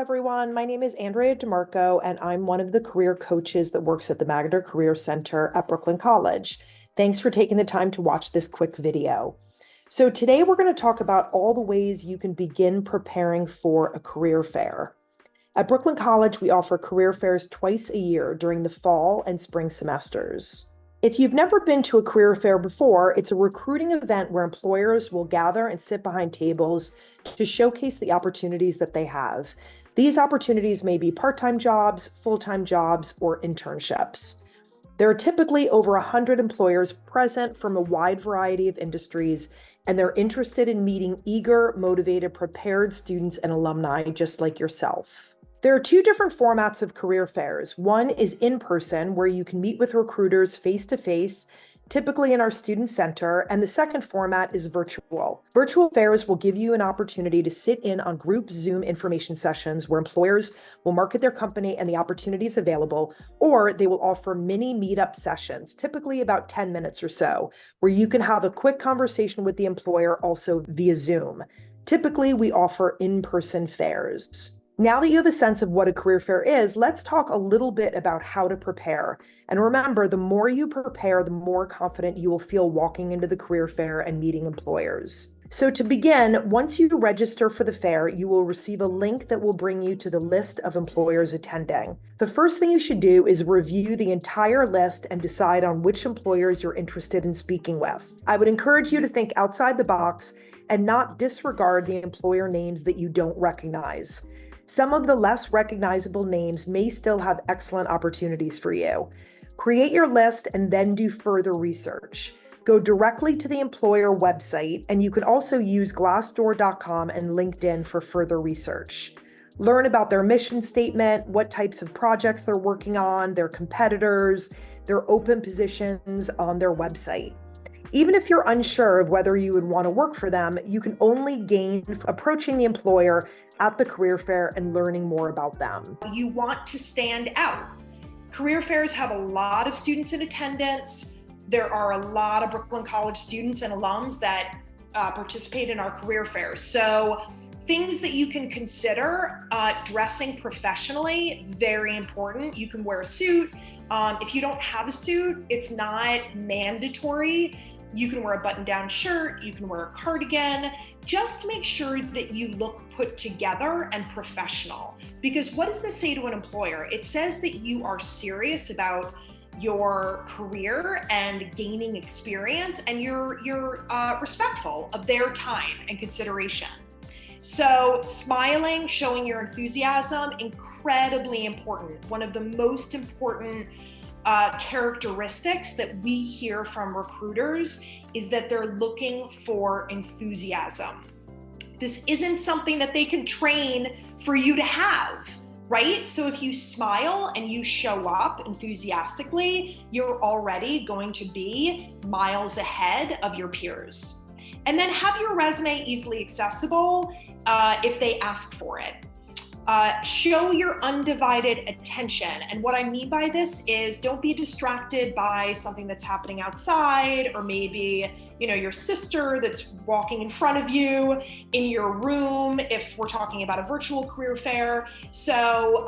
everyone. My name is Andrea DeMarco, and I'm one of the career coaches that works at the Magner Career Center at Brooklyn College. Thanks for taking the time to watch this quick video. So today we're going to talk about all the ways you can begin preparing for a career fair. At Brooklyn College, we offer career fairs twice a year during the fall and spring semesters. If you've never been to a career fair before, it's a recruiting event where employers will gather and sit behind tables to showcase the opportunities that they have. These opportunities may be part-time jobs, full-time jobs, or internships. There are typically over 100 employers present from a wide variety of industries, and they're interested in meeting eager, motivated, prepared students and alumni just like yourself. There are two different formats of career fairs. One is in person, where you can meet with recruiters face-to-face, typically in our student center, and the second format is virtual. Virtual fairs will give you an opportunity to sit in on group Zoom information sessions where employers will market their company and the opportunities available, or they will offer mini meetup sessions, typically about 10 minutes or so, where you can have a quick conversation with the employer also via Zoom. Typically, we offer in-person fairs. Now that you have a sense of what a career fair is, let's talk a little bit about how to prepare. And remember, the more you prepare, the more confident you will feel walking into the career fair and meeting employers. So to begin, once you register for the fair, you will receive a link that will bring you to the list of employers attending. The first thing you should do is review the entire list and decide on which employers you're interested in speaking with. I would encourage you to think outside the box and not disregard the employer names that you don't recognize. Some of the less recognizable names may still have excellent opportunities for you. Create your list and then do further research. Go directly to the employer website, and you can also use Glassdoor.com and LinkedIn for further research. Learn about their mission statement, what types of projects they're working on, their competitors, their open positions on their website. Even if you're unsure of whether you would want to work for them, you can only gain approaching the employer at the career fair and learning more about them. You want to stand out. Career fairs have a lot of students in attendance. There are a lot of Brooklyn College students and alums that participate in our career fairs. So things that you can consider, dressing professionally, very important. You can wear a suit. If you don't have a suit, it's not mandatory. You can wear a button-down shirt, you can wear a cardigan. Just make sure that you look put together and professional. Because what does this say to an employer? It says that you are serious about your career and gaining experience, and you're respectful of their time and consideration. So smiling, showing your enthusiasm, incredibly important. One of the most important characteristics that we hear from recruiters is that they're looking for enthusiasm. This isn't something that they can train for you to have, right? So if you smile and you show up enthusiastically, you're already going to be miles ahead of your peers. And then have your resume easily accessible if they ask for it. Show your undivided attention. And what I mean by this is don't be distracted by something that's happening outside, or maybe, your sister that's walking in front of you in your room, if we're talking about a virtual career fair. So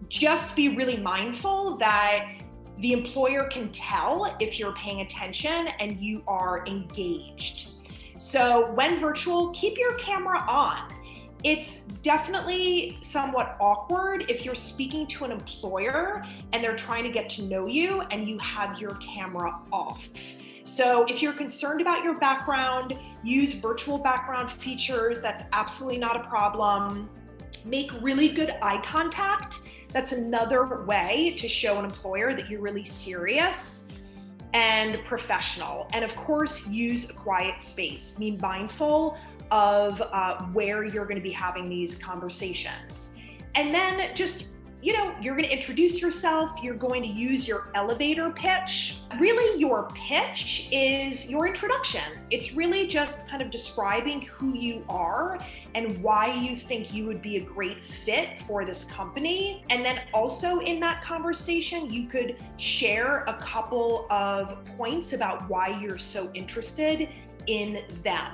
just be really mindful that the employer can tell if you're paying attention and you are engaged. So when virtual, keep your camera on. It's definitely somewhat awkward if you're speaking to an employer and they're trying to get to know you and you have your camera off. So if you're concerned about your background, use virtual background features. That's absolutely not a problem. Make really good eye contact. That's another way to show an employer that you're really serious and professional. And of course, use a quiet space. Be mindful of where you're going to be having these conversations. And then just, you're going to introduce yourself. You're going to use your elevator pitch. Really, your pitch is your introduction. It's really just kind of describing who you are and why you think you would be a great fit for this company. And then also in that conversation, you could share a couple of points about why you're so interested in them.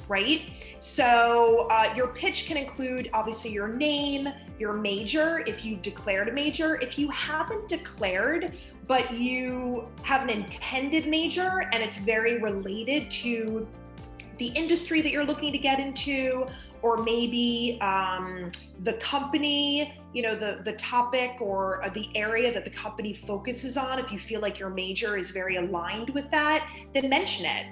right? So your pitch can include obviously your name, your major, if you've declared a major. If you haven't declared, but you have an intended major and it's very related to the industry that you're looking to get into, or maybe the company, the topic or the area that the company focuses on, if you feel like your major is very aligned with that, then mention it.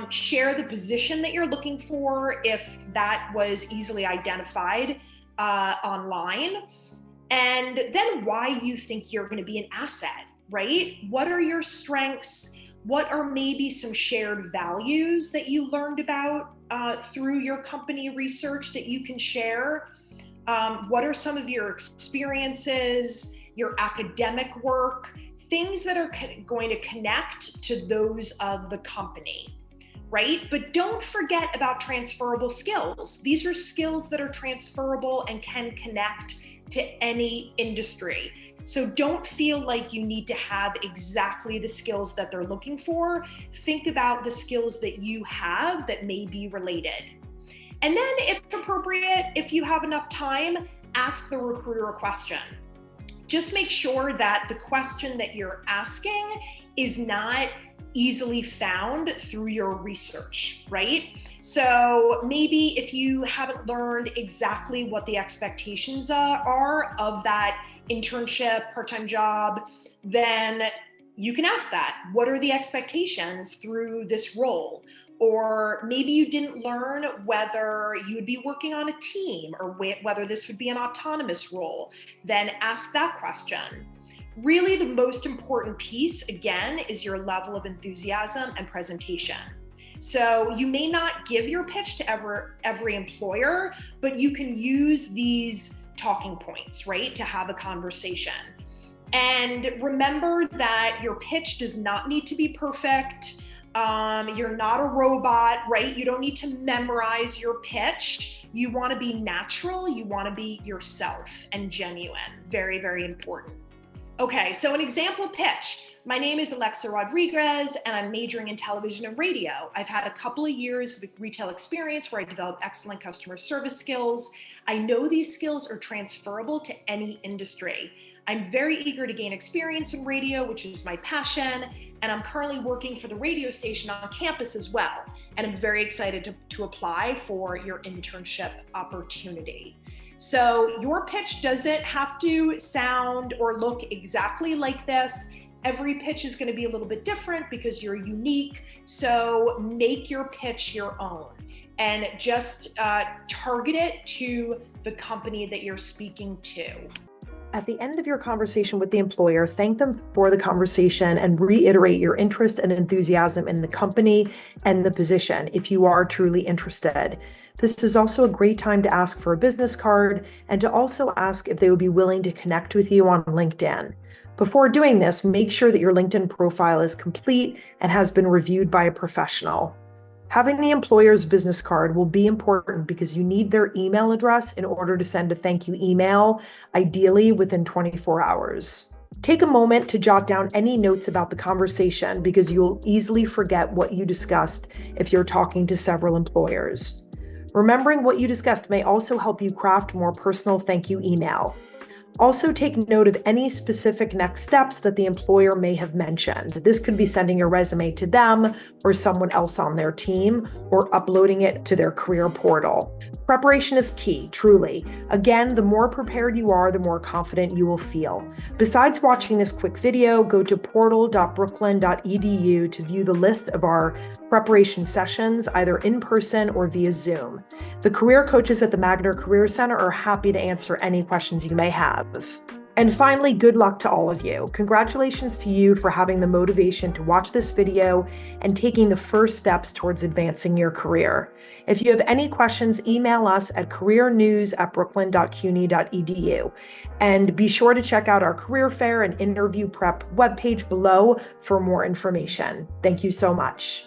Share the position that you're looking for if that was easily identified online, and then why you think you're going to be an asset, right? What are your strengths? What are maybe some shared values that you learned about through your company research that you can share? What are some of your experiences, your academic work, things that are going to connect to those of the company, right? But don't forget about transferable skills. These are skills that are transferable and can connect to any industry. So don't feel like you need to have exactly the skills that they're looking for. Think about the skills that you have that may be related. And then if appropriate, if you have enough time, ask the recruiter a question. Just make sure that the question that you're asking is not easily found through your research, right? So maybe if you haven't learned exactly what the expectations are of that internship, part-time job, then you can ask that. What are the expectations through this role? Or maybe you didn't learn whether you would be working on a team or whether this would be an autonomous role. Then ask that question. Really, the most important piece, again, is your level of enthusiasm and presentation. So you may not give your pitch to every employer, but you can use these talking points, right, to have a conversation. And remember that your pitch does not need to be perfect. You're not a robot, right? You don't need to memorize your pitch. You want to be natural. You want to be yourself and genuine. Very, very important. Okay, so an example pitch. My name is Alexa Rodriguez, and I'm majoring in television and radio. I've had a couple of years of retail experience where I developed excellent customer service skills. I know these skills are transferable to any industry. I'm very eager to gain experience in radio, which is my passion, and I'm currently working for the radio station on campus as well. And I'm very excited to apply for your internship opportunity. So your pitch doesn't have to sound or look exactly like this. Every pitch is going to be a little bit different because you're unique. So make your pitch your own and just target it to the company that you're speaking to. At the end of your conversation with the employer, thank them for the conversation and reiterate your interest and enthusiasm in the company and the position if you are truly interested. This is also a great time to ask for a business card and to also ask if they would be willing to connect with you on LinkedIn. Before doing this, make sure that your LinkedIn profile is complete and has been reviewed by a professional. Having the employer's business card will be important because you need their email address in order to send a thank you email, ideally within 24 hours. Take a moment to jot down any notes about the conversation because you'll easily forget what you discussed if you're talking to several employers. Remembering what you discussed may also help you craft more personal thank you email. Also take note of any specific next steps that the employer may have mentioned. This could be sending your resume to them or someone else on their team or uploading it to their career portal. Preparation is key, truly. Again, the more prepared you are, the more confident you will feel. Besides watching this quick video, go to portal.brooklyn.edu to view the list of our preparation sessions, either in person or via Zoom. The career coaches at the Magner Career Center are happy to answer any questions you may have. And finally, good luck to all of you. Congratulations to you for having the motivation to watch this video and taking the first steps towards advancing your career. If you have any questions, email us at careernews@brooklyn.cuny.edu. And be sure to check out our career fair and interview prep webpage below for more information. Thank you so much.